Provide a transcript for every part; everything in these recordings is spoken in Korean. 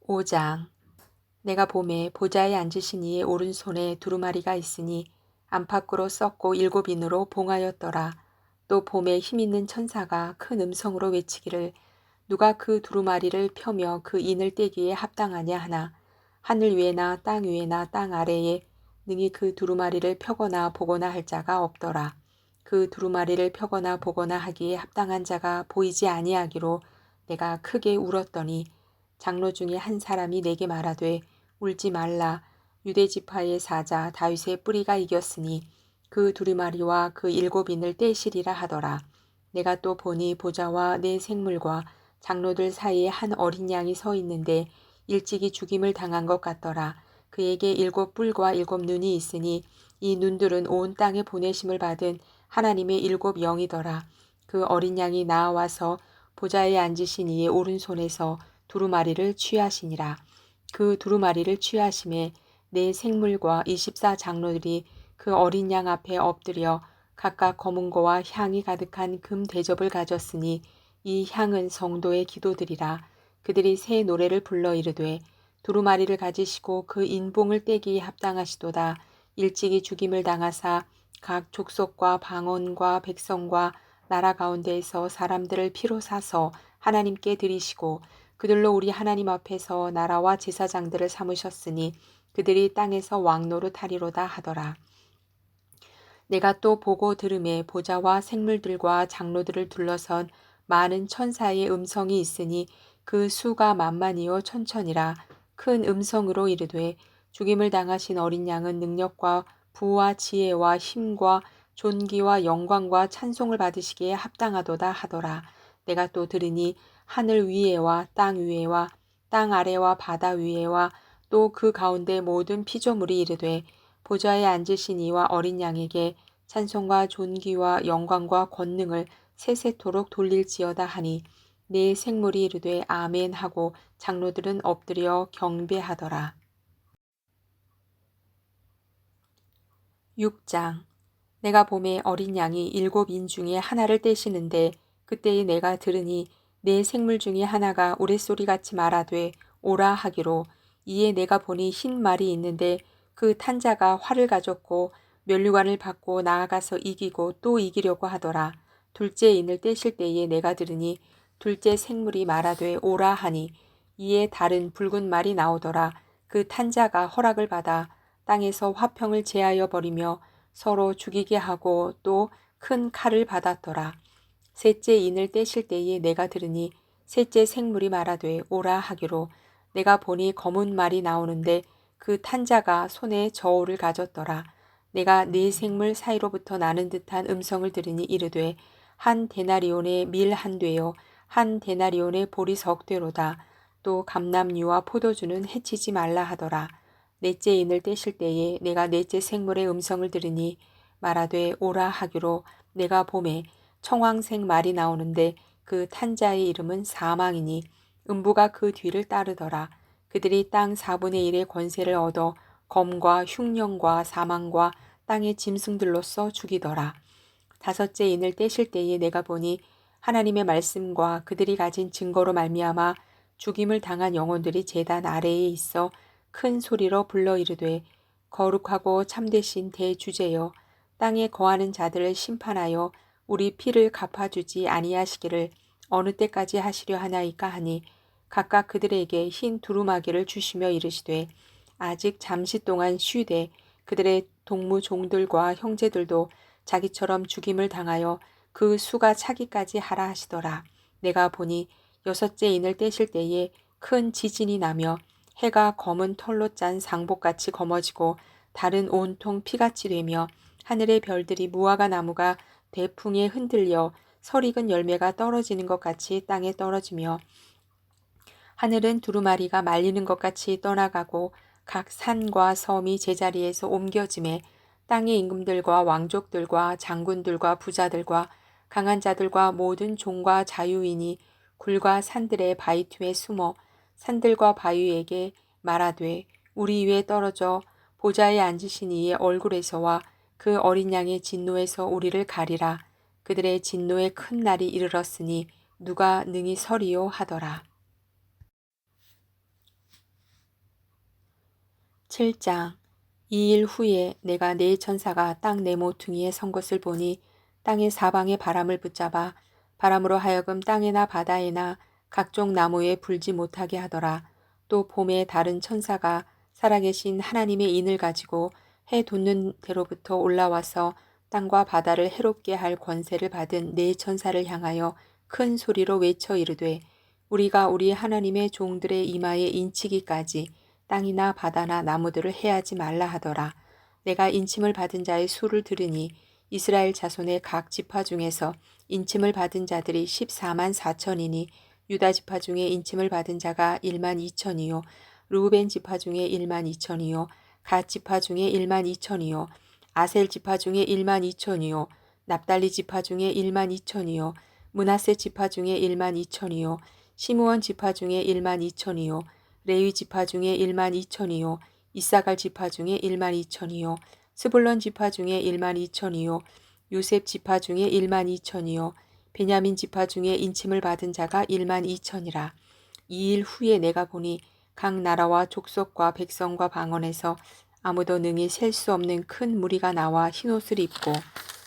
5장. 내가 보매 보좌에 앉으신 이의 오른손에 두루마리가 있으니 안팎으로 썩고 7인으로 봉하였더라. 또 봄에 힘있는 천사가 큰 음성으로 외치기를 누가 그 두루마리를 펴며 그 인을 떼기에 합당하냐 하나 하늘 위에나 땅 위에나 땅 아래에 능히 그 두루마리를 펴거나 보거나 할 자가 없더라. 그 두루마리를 펴거나 보거나 하기에 합당한 자가 보이지 아니하기로 내가 크게 울었더니 장로 중에 한 사람이 내게 말하되 울지 말라. 유대 지파의 사자 다윗의 뿌리가 이겼으니 그 두루마리와 그 7인을 떼시리라 하더라. 내가 또 보니 보좌와 내 생물과 장로들 사이에 한 어린 양이 서 있는데 일찍이 죽임을 당한 것 같더라. 그에게 7뿔과 7눈이 있으니 이 눈들은 온 땅에 보내심을 받은 하나님의 7영이더라. 그 어린 양이 나와서 보좌에 앉으신 이의 오른손에서 두루마리를 취하시니라. 그 두루마리를 취하심에 내 생물과 24장로들이 그 어린 양 앞에 엎드려 각각 검은 거와 향이 가득한 금 대접을 가졌으니 이 향은 성도의 기도들이라. 그들이 새 노래를 불러 이르되 두루마리를 가지시고 그 인봉을 떼기에 합당하시도다. 일찍이 죽임을 당하사 각 족속과 방언과 백성과 나라 가운데에서 사람들을 피로 사서 하나님께 드리시고 그들로 우리 하나님 앞에서 나라와 제사장들을 삼으셨으니 그들이 땅에서 왕노릇하리로다 하더라. 내가 또 보고 들음에 보좌와 생물들과 장로들을 둘러선 많은 천사의 음성이 있으니 그 수가 만만이요 천천이라. 큰 음성으로 이르되 죽임을 당하신 어린 양은 능력과 부와 지혜와 힘과 존귀와 영광과 찬송을 받으시기에 합당하도다 하더라. 내가 또 들으니 하늘 위에와 땅 위에와 땅 아래와 바다 위에와 또 그 가운데 모든 피조물이 이르되 보좌에 앉으신 이와 어린 양에게 찬송과 존귀와 영광과 권능을 세세토록 돌릴지어다 하니 내 생물이 이르되 아멘 하고 장로들은 엎드려 경배하더라. 6장. 내가 보매 어린 양이 7인 중에 하나를 떼시는데 그때에 내가 들으니 내 생물 중에 하나가 우레소리같이 말하되 오라 하기로 이에 내가 보니 흰 말이 있는데 그 탄자가 활을 가졌고 면류관을 받고 나아가서 이기고 또 이기려고 하더라. 둘째 인을 떼실 때에 내가 들으니 둘째 생물이 말하되 오라 하니 이에 다른 붉은 말이 나오더라. 그 탄자가 허락을 받아 땅에서 화평을 제하여 버리며 서로 죽이게 하고 또 큰 칼을 받았더라. 셋째 인을 떼실 때에 내가 들으니 셋째 생물이 말하되 오라 하기로 내가 보니 검은 말이 나오는데 그 탄자가 손에 저울을 가졌더라. 내가 네 생물 사이로부터 나는 듯한 음성을 들으니 이르되 한 데나리온의 밀 한 되요 한 데나리온의 보리 석 되로다. 또 감람류와 포도주는 해치지 말라 하더라. 넷째 인을 떼실 때에 내가 넷째 생물의 음성을 들으니 말하되 오라 하기로 내가 보매 청황색 말이 나오는데 그 탄자의 이름은 사망이니 음부가 그 뒤를 따르더라. 그들이 땅 4분의 1의 권세를 얻어 검과 흉령과 사망과 땅의 짐승들로서 죽이더라. 다섯째 인을 떼실 때에 내가 보니 하나님의 말씀과 그들이 가진 증거로 말미암아 죽임을 당한 영혼들이 제단 아래에 있어 큰 소리로 불러 이르되 거룩하고 참되신 대주제여 땅에 거하는 자들을 심판하여 우리 피를 갚아주지 아니하시기를 어느 때까지 하시려 하나이까 하니 각각 그들에게 흰 두루마기를 주시며 이르시되 아직 잠시 동안 쉬되 그들의 동무 종들과 형제들도 자기처럼 죽임을 당하여 그 수가 차기까지 하라 하시더라. 내가 보니 여섯째 인을 떼실 때에 큰 지진이 나며 해가 검은 털로 짠 상복같이 검어지고 달은 온통 피같이 되며 하늘의 별들이 무화과 나무가 대풍에 흔들려 설익은 열매가 떨어지는 것 같이 땅에 떨어지며 하늘은 두루마리가 말리는 것 같이 떠나가고 각 산과 섬이 제자리에서 옮겨짐에 땅의 임금들과 왕족들과 장군들과 부자들과 강한 자들과 모든 종과 자유인이 굴과 산들의 바위틈에 숨어 산들과 바위에게 말하되 우리 위에 떨어져 보좌에 앉으신 이의 얼굴에서와 그 어린 양의 진노에서 우리를 가리라. 그들의 진노의 큰 날이 이르렀으니 누가 능히 서리요 하더라. 7장. 2일 후에 내가 네 천사가 땅 네 모퉁이에 선 것을 보니 땅의 사방에 바람을 붙잡아 바람으로 하여금 땅에나 바다에나 각종 나무에 불지 못하게 하더라. 또 봄에 다른 천사가 살아계신 하나님의 인을 가지고 해 돋는 데로부터 올라와서 땅과 바다를 해롭게 할 권세를 받은 네 천사를 향하여 큰 소리로 외쳐 이르되 우리가 우리 하나님의 종들의 이마에 인치기까지 땅이나 바다나 나무들을 해하지 말라 하더라. 내가 인침을 받은 자의 수를 들으니 이스라엘 자손의 각 지파 중에서 인침을 받은 자들이 14만 4천이니 유다 지파 중에 인침을 받은 자가 1만 2천이요 르우벤 지파 중에 1만 2천이요 갓 지파 중에 1만 2천이요 아셀 지파 중에 1만 2천이요 납달리 지파 중에 1만 2천이요 므낫세 지파 중에 1만 2천이요 시므온 지파 중에 1만 2천이요 레위 지파 중에 1만 2천이요 이사갈 지파 중에 1만 2천이요 스불론 지파 중에 1만 2천이요 요셉 지파 중에 1만 2천이요 베냐민 지파 중에 인침을 받은 자가 1만 2천이라. 2일 후에 내가 보니 각 나라와 족속과 백성과 방언에서 아무도 능히 셀 수 없는 큰 무리가 나와 흰옷을 입고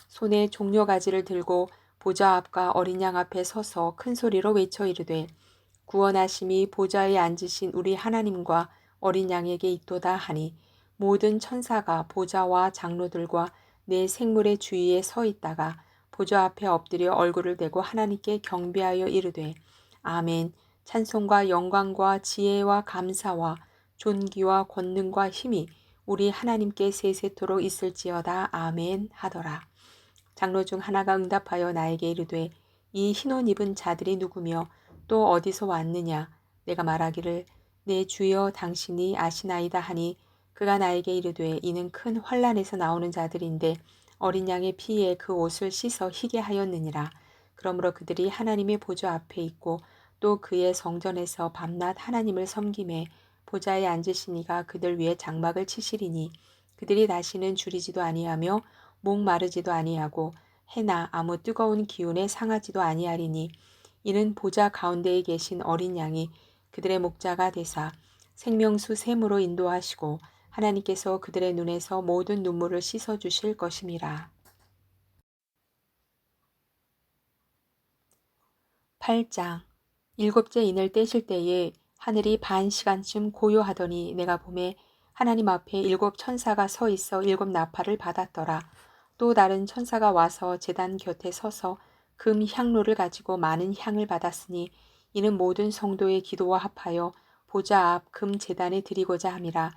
손에 종려가지를 들고 보좌 앞과 어린 양 앞에 서서 큰 소리로 외쳐 이르되 구원하심이 보좌에 앉으신 우리 하나님과 어린 양에게 있도다 하니 모든 천사가 보좌와 장로들과 내 생물의 주위에 서 있다가 보좌 앞에 엎드려 얼굴을 대고 하나님께 경배하여 이르되 아멘. 찬송과 영광과 지혜와 감사와 존귀와 권능과 힘이 우리 하나님께 세세토록 있을지어다. 아멘 하더라. 장로 중 하나가 응답하여 나에게 이르되 이 흰옷 입은 자들이 누구며 또 어디서 왔느냐. 내가 말하기를 내 주여 당신이 아시나이다 하니 그가 나에게 이르되 이는 큰 환란에서 나오는 자들인데 어린 양의 피에 그 옷을 씻어 희게 하였느니라. 그러므로 그들이 하나님의 보좌 앞에 있고 또 그의 성전에서 밤낮 하나님을 섬김에 보좌에 앉으시니가 그들 위에 장막을 치시리니 그들이 다시는 줄이지도 아니하며 목마르지도 아니하고 해나 아무 뜨거운 기운에 상하지도 아니하리니 이는 보좌 가운데에 계신 어린 양이 그들의 목자가 되사 생명수 샘으로 인도하시고 하나님께서 그들의 눈에서 모든 눈물을 씻어주실 것임이라. 8장. 일곱째 인을 떼실 때에 하늘이 반 시간쯤 고요하더니 내가 보매 하나님 앞에 일곱 천사가 서 있어 일곱 나팔을 받았더라. 또 다른 천사가 와서 제단 곁에 서서 금 향로를 가지고 많은 향을 받았으니 이는 모든 성도의 기도와 합하여 보좌 앞 금 제단에 드리고자 함이라.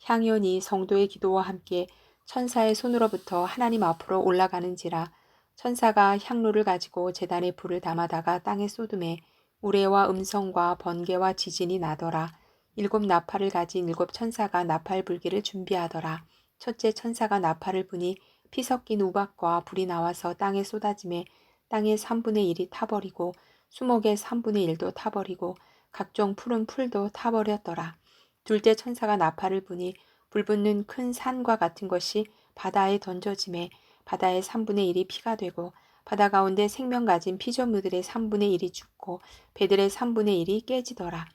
향연이 성도의 기도와 함께 천사의 손으로부터 하나님 앞으로 올라가는지라. 천사가 향로를 가지고 제단에 불을 담아다가 땅에 쏟음에 우레와 음성과 번개와 지진이 나더라. 일곱 나팔을 가진 일곱 천사가 나팔 불기를 준비하더라. 첫째 천사가 나팔을 부니 피 섞인 우박과 불이 나와서 땅에 쏟아짐에 땅의 3분의 1이 타버리고 수목의 3분의 1도 타버리고 각종 푸른 풀도 타버렸더라. 둘째 천사가 나팔을 부니 불붙는 큰 산과 같은 것이 바다에 던져짐에 바다의 3분의 1이 피가 되고 바다 가운데 생명 가진 피조물들의 3분의 1이 죽고 배들의 3분의 1이 깨지더라.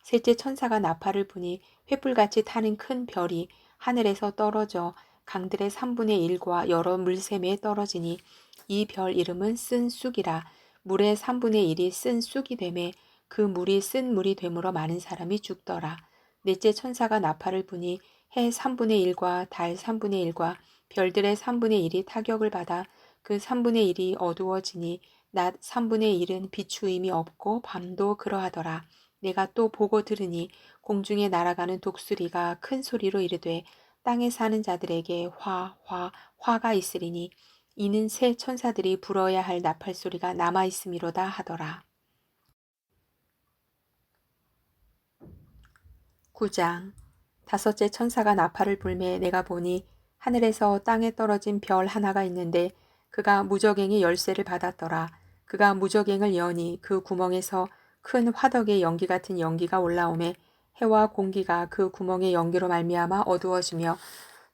셋째 천사가 나팔을 부니 횃불같이 타는 큰 별이 하늘에서 떨어져 강들의 3분의 1과 여러 물샘에 떨어지니 이 별 이름은 쓴 쑥이라. 물의 3분의 1이 쓴 쑥이 되매 그 물이 쓴 물이 되므로 많은 사람이 죽더라. 넷째 천사가 나팔을 부니 해 3분의 1과 달 3분의 1과 별들의 3분의 1이 타격을 받아 그 3분의 1이 어두워지니 낮 3분의 1은 비추임이 없고 밤도 그러하더라. 내가 또 보고 들으니 공중에 날아가는 독수리가 큰 소리로 이르되 땅에 사는 자들에게 화가 있으리니 이는 새 천사들이 불어야 할 나팔 소리가 남아 있음이로다 하더라. 9장. 다섯째 천사가 나팔을 불매 내가 보니 하늘에서 땅에 떨어진 별 하나가 있는데 그가 무저갱의 열쇠를 받았더라. 그가 무저갱을 여니 그 구멍에서 큰 화덕의 연기 같은 연기가 올라오매 해와 공기가 그 구멍의 연기로 말미암아 어두워지며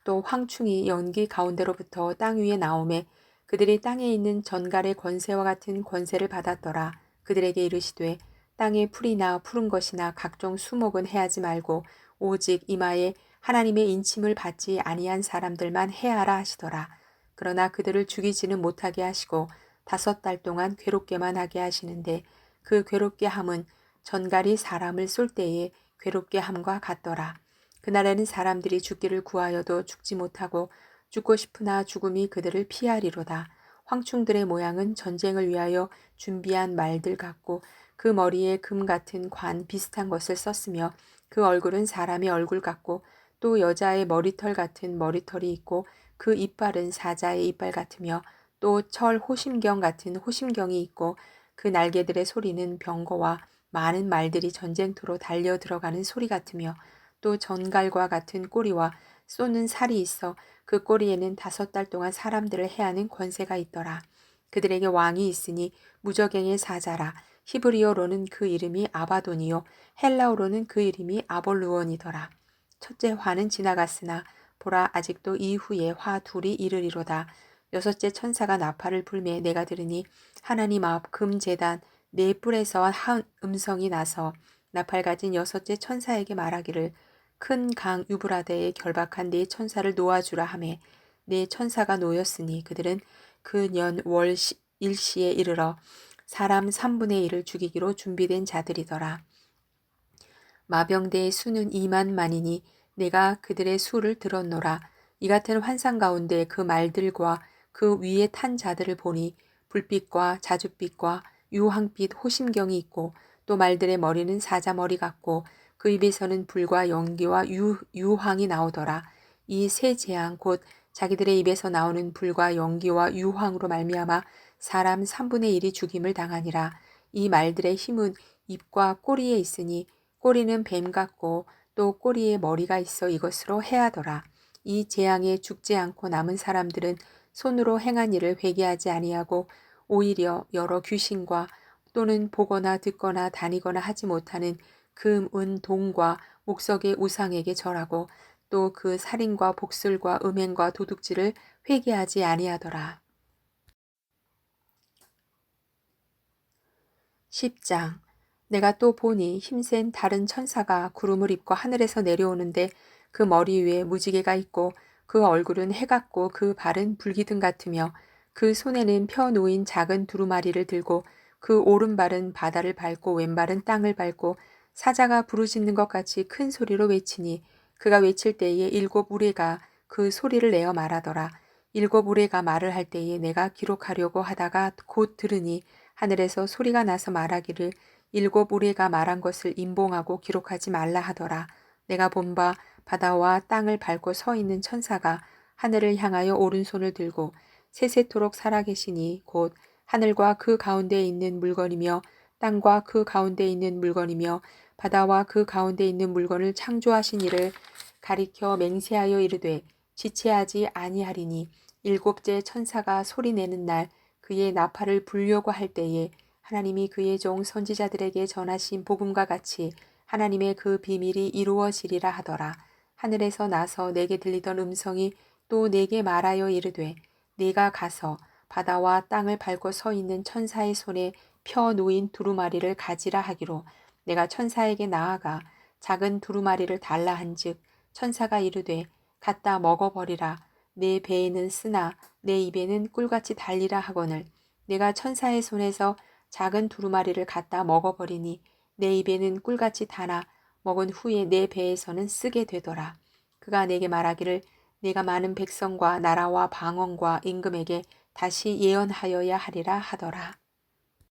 또 황충이 연기 가운데로부터 땅 위에 나오매 그들이 땅에 있는 전갈의 권세와 같은 권세를 받았더라. 그들에게 이르시되 땅에 풀이나 푸른 것이나 각종 수목은 해하지 말고 오직 이마에 하나님의 인침을 받지 아니한 사람들만 해하라 하시더라. 그러나 그들을 죽이지는 못하게 하시고 5달 동안 괴롭게만 하게 하시는데 그 괴롭게 함은 전갈이 사람을 쏠 때에 괴롭게 함과 같더라. 그날에는 사람들이 죽기를 구하여도 죽지 못하고 죽고 싶으나 죽음이 그들을 피하리로다. 황충들의 모양은 전쟁을 위하여 준비한 말들 같고 그 머리에 금 같은 관 비슷한 것을 썼으며 그 얼굴은 사람의 얼굴 같고 또 여자의 머리털 같은 머리털이 있고 그 이빨은 사자의 이빨 같으며 또 철 호심경 같은 호심경이 있고 그 날개들의 소리는 병거와 많은 말들이 전쟁터로 달려 들어가는 소리 같으며 또 전갈과 같은 꼬리와 쏘는 살이 있어 그 꼬리에는 5달 동안 사람들을 해하는 권세가 있더라. 그들에게 왕이 있으니 무저갱의 사자라. 히브리어로는 그 이름이 아바돈이요 헬라어로는 그 이름이 아볼루온이더라. 첫째 화는 지나갔으나 보라 아직도 이후에 화 둘이 이르리로다. 6째 천사가 나팔을 불매 내가 들으니 하나님 앞 금제단 네 뿔에서 한 음성이 나서 나팔 가진 6째 천사에게 말하기를 큰 강 유브라데에 결박한 네 천사를 놓아주라 하매 네 천사가 놓였으니 그들은 그 년 월 일시에 이르러 사람 3분의 1을 죽이기로 준비된 자들이더라. 마병대의 수는 2만만이니 내가 그들의 수를 들었노라. 이 같은 환상 가운데 그 말들과 그 위에 탄 자들을 보니 불빛과 자줏빛과 유황빛 호심경이 있고 또 말들의 머리는 사자머리 같고 그 입에서는 불과 연기와 유황이 나오더라. 이 세 재앙 곧 자기들의 입에서 나오는 불과 연기와 유황으로 말미암아 사람 3분의 1이 죽임을 당하니라. 이 말들의 힘은 입과 꼬리에 있으니 꼬리는 뱀 같고 또 꼬리에 머리가 있어 이것으로 해하더라. 이 재앙에 죽지 않고 남은 사람들은 손으로 행한 일을 회개하지 아니하고 오히려 여러 귀신과 또는 보거나 듣거나 다니거나 하지 못하는 금, 은, 동과 목석의 우상에게 절하고 또 그 살인과 복술과 음행과 도둑질을 회개하지 아니하더라. 10장 내가 또 보니 힘센 다른 천사가 구름을 입고 하늘에서 내려오는데 그 머리 위에 무지개가 있고 그 얼굴은 해 같고 그 발은 불기둥 같으며 그 손에는 펴 놓인 작은 두루마리를 들고 그 오른발은 바다를 밟고 왼발은 땅을 밟고 사자가 부르짖는 것 같이 큰 소리로 외치니 그가 외칠 때에 7 우레가 그 소리를 내어 말하더라. 7 우레가 말을 할 때에 내가 기록하려고 하다가 곧 들으니 하늘에서 소리가 나서 말하기를 7 우레가 말한 것을 임봉하고 기록하지 말라 하더라. 내가 본 바 바다와 땅을 밟고 서 있는 천사가 하늘을 향하여 오른손을 들고 세세토록 살아계시니 곧 하늘과 그 가운데에 있는 물건이며 땅과 그 가운데에 있는 물건이며 바다와 그 가운데에 있는 물건을 창조하신 이를 가리켜 맹세하여 이르되 지체하지 아니하리니 7째 천사가 소리내는 날 그의 나팔을 불려고 할 때에 하나님이 그의 종 선지자들에게 전하신 복음과 같이 하나님의 그 비밀이 이루어지리라 하더라. 하늘에서 나서 내게 들리던 음성이 또 내게 말하여 이르되 네가 가서 바다와 땅을 밟고 서 있는 천사의 손에 펴 놓인 두루마리를 가지라 하기로 내가 천사에게 나아가 작은 두루마리를 달라 한즉 천사가 이르되 갖다 먹어버리라. 내 배에는 쓰나 내 입에는 꿀같이 달리라 하거늘 내가 천사의 손에서 작은 두루마리를 갖다 먹어버리니 내 입에는 꿀같이 달아 먹은 후에 내 배에서는 쓰게 되더라. 그가 내게 말하기를 내가 많은 백성과 나라와 방언과 임금에게 다시 예언하여야 하리라 하더라.